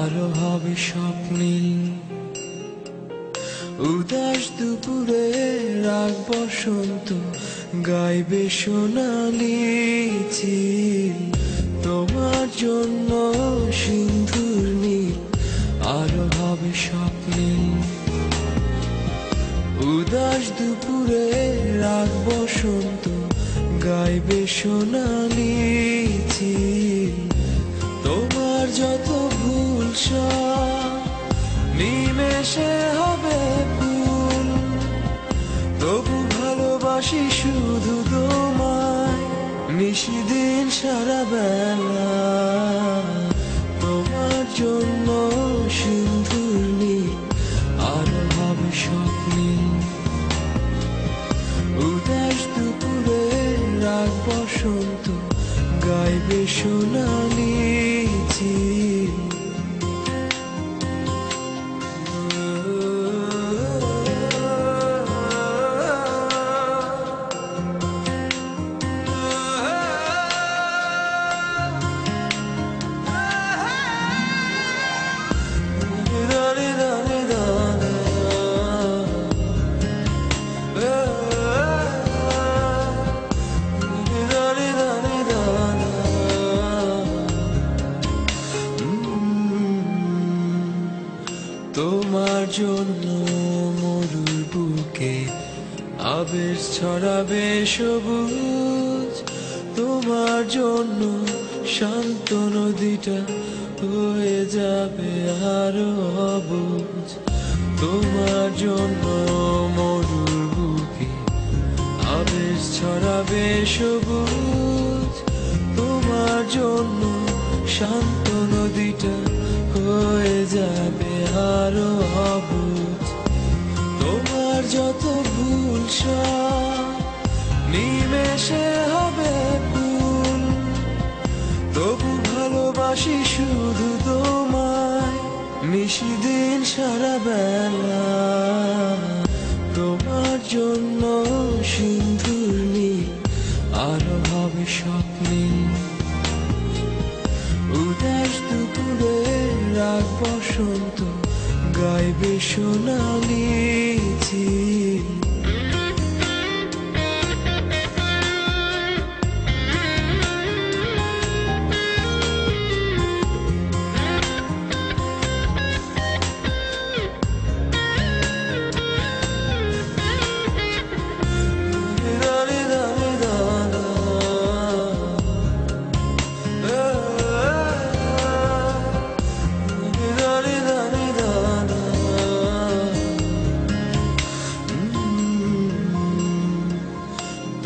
আরো হবে স্বপ্নীল। উদাস দুপুরে রাগ বসন্ত গাইবে সোনালি চিল। তোমার জন্য সিন্ধুর নীল আরো হবে স্বপ্নীল। উদাস দুপুরে রাগ বসন্ত গাইবে সোনালি চিল। তোমার যত ভুল সব নিমেষে হবে ভুল। তবু ভালোবাসি শুধু তোমায় নিশিদিন সারা বেলা। তোমার জন্য সিন্ধুর নীল আরো হবে স্বপ্নীল। উদাস দুপুরে রাগ বসন্ত গাইবে সোনালি চিল। তোমার জন্য মরুর বুকে আবেশ ছড়াবে সবুজ। তোমার জন্য শান্ত নদীটা হয়ে যাবে আরো অবুঝ। তোমার জন্য মরুর বুকে আবেশ ছড়াবে সবুজ। তোমার জন্য শান্ত নদীটা হয়ে যাবে আরো অবুঝ। তোমার যত ভুল সব নিমেষে হবে ভুল। তবু ভালোবাসি শুধু তোমায় নিশিদিন সারা বেলা। তোমার জন্য সিন্ধুর নীল আরো হবে স্বপ্নীল। উদাস দুপুরে রাগ বসন্ত গাইবে সোনালি চিল।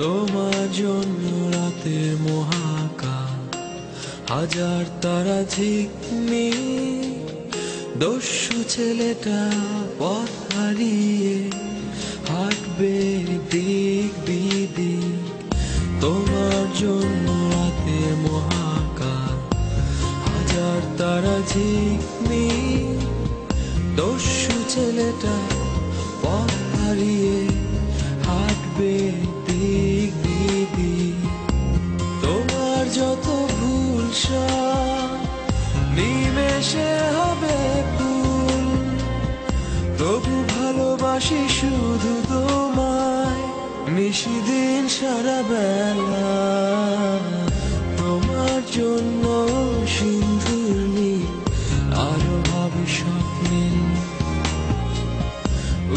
তোমার জন্য রাতের মহাকাশ হাজার তারা ঝিকমিক। দস্যু ছেলেটা পথ হারিয়ে হাঁটবে দিক বিদিক। তোমার জন্য রাতের মহাকাশ হাজার তারা ঝিকমিক। দস্যু ছেলেটা পথ হারিয়ে হাঁটবে দিক বিদিক। তোমার যত ভুল সব নিমেষে হবে ভুল। তবু ভালোবাসি শুধু তোমায় নিশিদিন সারা বেলা। তোমার জন্য সিন্ধুর নীল আরো হবে স্বপ্নীল।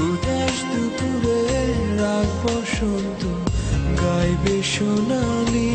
উদাস দুপুরে রাগ বসন্ত গাইবে সোনালি